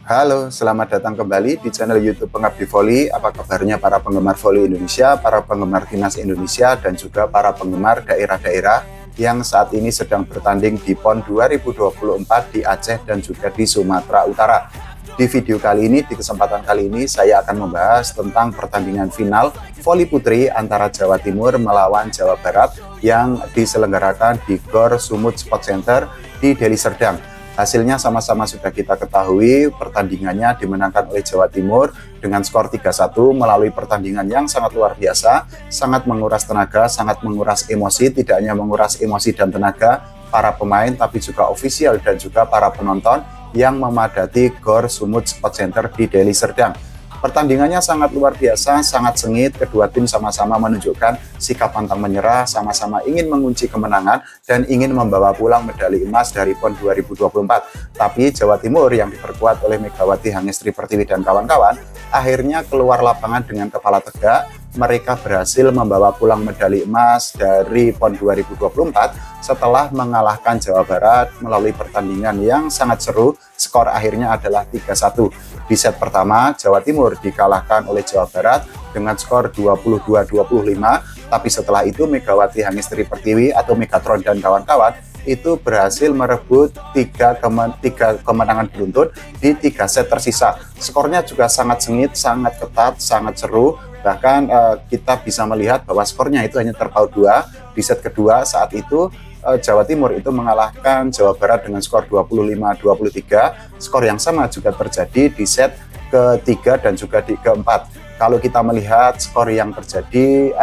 Halo, selamat datang kembali di channel YouTube Pengabdi Voli. Apa kabarnya para penggemar voli Indonesia, para penggemar timnas Indonesia, dan juga para penggemar daerah-daerah yang saat ini sedang bertanding di PON 2024 di Aceh dan juga di Sumatera Utara. Di video kali ini, di kesempatan kali ini, saya akan membahas tentang pertandingan final voli putri antara Jawa Timur melawan Jawa Barat yang diselenggarakan di GOR Sumut Sport Center di Deli Serdang. Hasilnya sama-sama sudah kita ketahui, pertandingannya dimenangkan oleh Jawa Timur dengan skor 3-1 melalui pertandingan yang sangat luar biasa, sangat menguras tenaga, sangat menguras emosi, tidak hanya menguras emosi dan tenaga para pemain, tapi juga ofisial dan juga para penonton yang memadati GOR Sumut Sport Center di Deli Serdang. Pertandingannya sangat luar biasa, sangat sengit, kedua tim sama-sama menunjukkan sikap pantang menyerah, sama-sama ingin mengunci kemenangan dan ingin membawa pulang medali emas dari PON 2024. Tapi Jawa Timur yang diperkuat oleh Megawati Hangestri Pertiwi dan kawan-kawan akhirnya keluar lapangan dengan kepala tegak. Mereka berhasil membawa pulang medali emas dari PON 2024 setelah mengalahkan Jawa Barat melalui pertandingan yang sangat seru. Skor akhirnya adalah 3-1. Di set pertama, Jawa Timur dikalahkan oleh Jawa Barat dengan skor 22-25, tapi setelah itu Megawati Hangestri Pertiwi atau Megatron dan kawan-kawan itu berhasil merebut tiga kemenangan beruntun di 3 set tersisa. Skornya juga sangat sengit, sangat ketat, sangat seru. Bahkan kita bisa melihat bahwa skornya itu hanya terpaut 2. Di set kedua saat itu Jawa Timur itu mengalahkan Jawa Barat dengan skor 25-23. Skor yang sama juga terjadi di set ketiga dan juga di keempat. Kalau kita melihat skor yang terjadi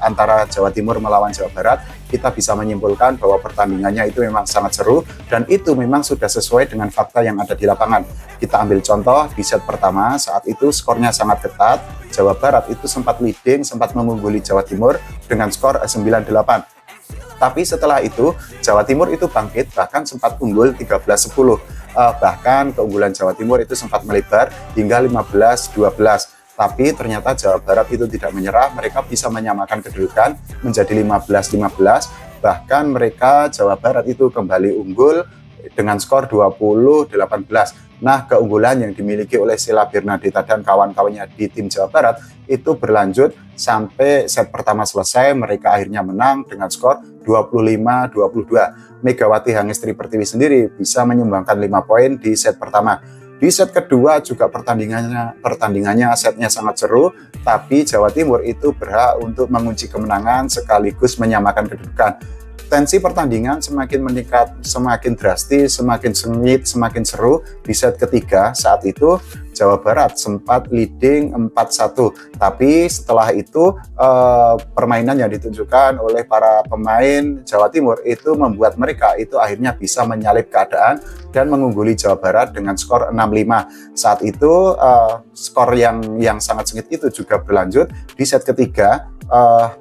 antara Jawa Timur melawan Jawa Barat, kita bisa menyimpulkan bahwa pertandingannya itu memang sangat seru dan itu memang sudah sesuai dengan fakta yang ada di lapangan. Kita ambil contoh di set pertama, saat itu skornya sangat ketat. Jawa Barat itu sempat leading, sempat mengungguli Jawa Timur dengan skor 9-8. Tapi setelah itu Jawa Timur itu bangkit, bahkan sempat unggul 13-10. Bahkan keunggulan Jawa Timur itu sempat melebar hingga 15-12. Tapi ternyata Jawa Barat itu tidak menyerah, mereka bisa menyamakan kedudukan menjadi 15-15. Bahkan mereka Jawa Barat itu kembali unggul dengan skor 20-18. Nah, keunggulan yang dimiliki oleh Sheila Bernadita dan kawan-kawannya di tim Jawa Barat itu berlanjut sampai set pertama selesai. Mereka akhirnya menang dengan skor 25-22. Megawati Hangestri Pertiwi sendiri bisa menyumbangkan 5 poin di set pertama. Di set kedua juga pertandingannya setnya sangat seru, tapi Jawa Timur itu berhak untuk mengunci kemenangan sekaligus menyamakan kedudukan. Tensi pertandingan semakin meningkat, semakin drastis, semakin sengit, semakin seru. Di set ketiga saat itu Jawa Barat sempat leading 4-1. Tapi setelah itu permainan yang ditunjukkan oleh para pemain Jawa Timur itu membuat mereka itu akhirnya bisa menyalip keadaan dan mengungguli Jawa Barat dengan skor 6-5. Saat itu skor yang sangat sengit itu juga berlanjut di set ketiga.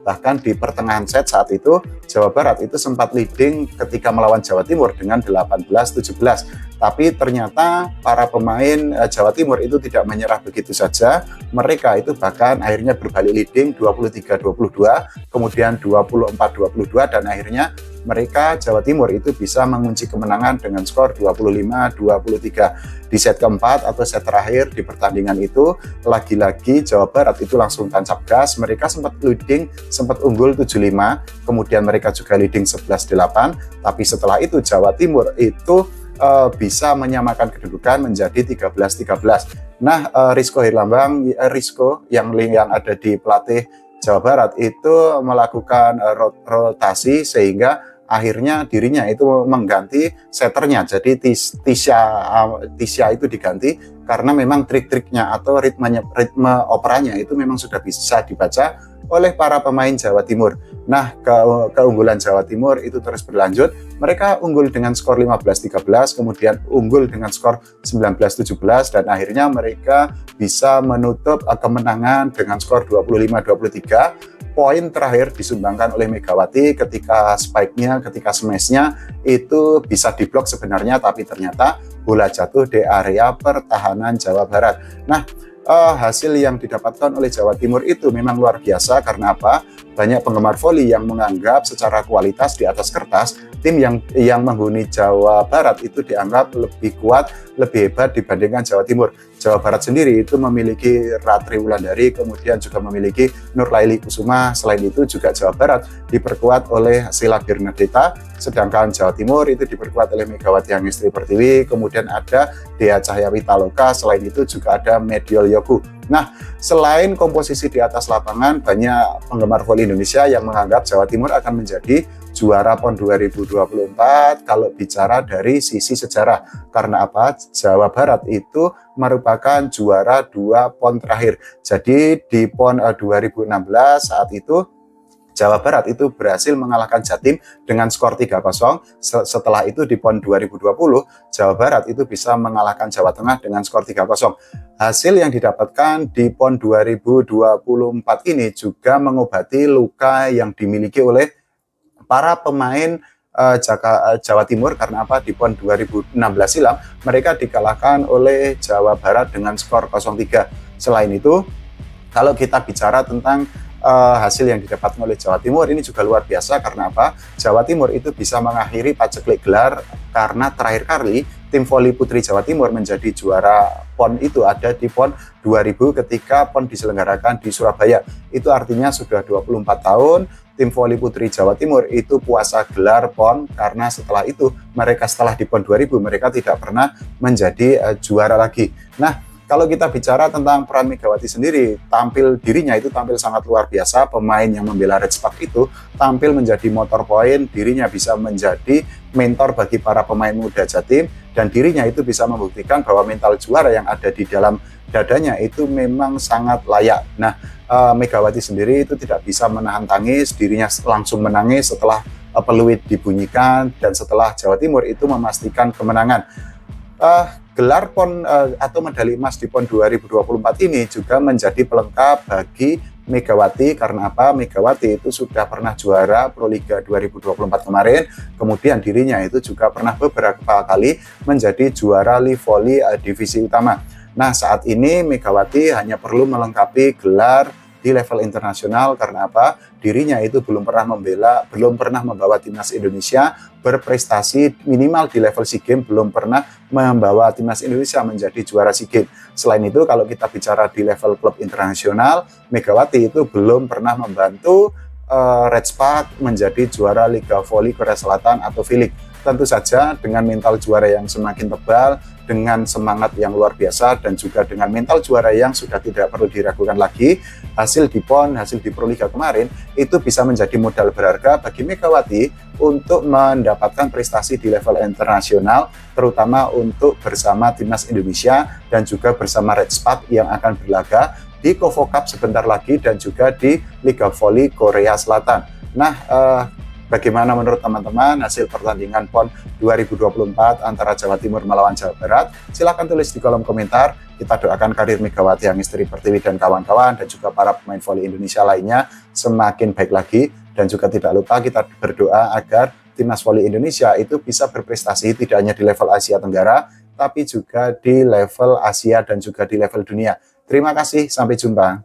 Bahkan di pertengahan set saat itu Jawa Barat itu sempat leading ketika melawan Jawa Timur dengan 18-17. Tapi ternyata para pemain Jawa Timur itu tidak menyerah begitu saja. Mereka itu bahkan akhirnya berbalik leading 23-22, kemudian 24-22, dan akhirnya mereka Jawa Timur itu bisa mengunci kemenangan dengan skor 25-23. Di set keempat atau set terakhir di pertandingan itu, lagi-lagi Jawa Barat itu langsung tancap gas. Mereka sempat leading, sempat unggul 7-5, kemudian mereka juga leading 11-8, tapi setelah itu Jawa Timur itu bisa menyamakan kedudukan menjadi 13-13. Nah, Rizko Herlambang, Rizko yang ada di pelatih Jawa Barat itu melakukan rotasi sehingga akhirnya dirinya itu mengganti setternya. Jadi Tisha itu diganti karena memang trik-triknya atau ritme operanya itu memang sudah bisa dibaca oleh para pemain Jawa Timur. Nah, keunggulan Jawa Timur itu terus berlanjut. Mereka unggul dengan skor 15-13, kemudian unggul dengan skor 19-17, dan akhirnya mereka bisa menutup kemenangan dengan skor 25-23. Poin terakhir disumbangkan oleh Megawati ketika spike-nya, ketika smash-nya itu bisa diblok sebenarnya, tapi ternyata bola jatuh di area pertahanan Jawa Barat. Nah, hasil yang didapatkan oleh Jawa Timur itu memang luar biasa. Karena apa? banyak penggemar voli yang menganggap secara kualitas di atas kertas, tim yang menghuni Jawa Barat itu dianggap lebih kuat, lebih hebat dibandingkan Jawa Timur. Jawa Barat sendiri itu memiliki Ratri Wulandari, kemudian juga memiliki Nurlaili Kusuma. Selain itu juga Jawa Barat diperkuat oleh Sheila Bernadetta, sedangkan Jawa Timur itu diperkuat oleh Megawati Hangestri Pertiwi, kemudian ada Dea Cahya Pitaloka, selain itu juga ada Mediol Yogu. Nah, selain komposisi di atas lapangan, banyak penggemar voli Indonesia yang menganggap Jawa Timur akan menjadi juara PON 2024 kalau bicara dari sisi sejarah. Karena apa? Jawa Barat itu merupakan juara 2 PON terakhir. Jadi di PON 2016 saat itu Jawa Barat itu berhasil mengalahkan Jatim dengan skor 3-0. Setelah itu di PON 2020, Jawa Barat itu bisa mengalahkan Jawa Tengah dengan skor 3-0. Hasil yang didapatkan di PON 2024 ini juga mengobati luka yang dimiliki oleh para pemain Jawa Timur. Karena apa? Di PON 2016 silam mereka dikalahkan oleh Jawa Barat dengan skor 0-3. Selain itu, kalau kita bicara tentang hasil yang didapatkan oleh Jawa Timur ini juga luar biasa. Karena apa? Jawa Timur itu bisa mengakhiri paceklik gelar karena terakhir kali tim voli putri Jawa Timur menjadi juara PON itu ada di PON 2000 ketika PON diselenggarakan di Surabaya. Itu artinya sudah 24 tahun tim voli putri Jawa Timur itu puasa gelar PON, karena setelah itu mereka setelah di PON 2000 mereka tidak pernah menjadi juara lagi. Nah, kalau kita bicara tentang peran Megawati sendiri, dirinya itu tampil sangat luar biasa. Pemain yang membela Red Spark itu tampil menjadi motor poin, dirinya bisa menjadi mentor bagi para pemain muda Jatim, dan dirinya itu bisa membuktikan bahwa mental juara yang ada di dalam dadanya itu memang sangat layak. Nah, Megawati sendiri itu tidak bisa menahan tangis, dirinya langsung menangis setelah peluit dibunyikan dan setelah Jawa Timur itu memastikan kemenangan. Gelar PON atau medali emas di PON 2024 ini juga menjadi pelengkap bagi Megawati. Karena apa? Megawati itu sudah pernah juara Proliga 2024 kemarin, kemudian dirinya itu juga pernah beberapa kali menjadi juara Live Volley divisi utama. Nah, saat ini Megawati hanya perlu melengkapi gelar di level internasional. Karena apa? Dirinya itu belum pernah membawa timnas Indonesia berprestasi minimal di level SEA Games, belum pernah membawa timnas Indonesia menjadi juara SEA Games. Selain itu, kalau kita bicara di level klub internasional, Megawati itu belum pernah membantu Red Spark menjadi juara Liga Voli Korea Selatan atau V-League. Tentu saja dengan mental juara yang semakin tebal, dengan semangat yang luar biasa, dan juga dengan mental juara yang sudah tidak perlu diragukan lagi, hasil di PON, hasil di Proliga kemarin itu bisa menjadi modal berharga bagi Megawati untuk mendapatkan prestasi di level internasional, terutama untuk bersama timnas Indonesia dan juga bersama Red Spark yang akan berlaga di KOFO Cup sebentar lagi dan juga di Liga Voli Korea Selatan. Nah, bagaimana menurut teman-teman hasil pertandingan PON 2024 antara Jawa Timur melawan Jawa Barat? Silahkan tulis di kolom komentar. Kita doakan karir Megawati Hangestri Pertiwi dan kawan-kawan dan juga para pemain voli Indonesia lainnya semakin baik lagi. Dan juga tidak lupa kita berdoa agar timnas voli Indonesia itu bisa berprestasi tidak hanya di level Asia Tenggara, tapi juga di level Asia dan juga di level dunia. Terima kasih, sampai jumpa.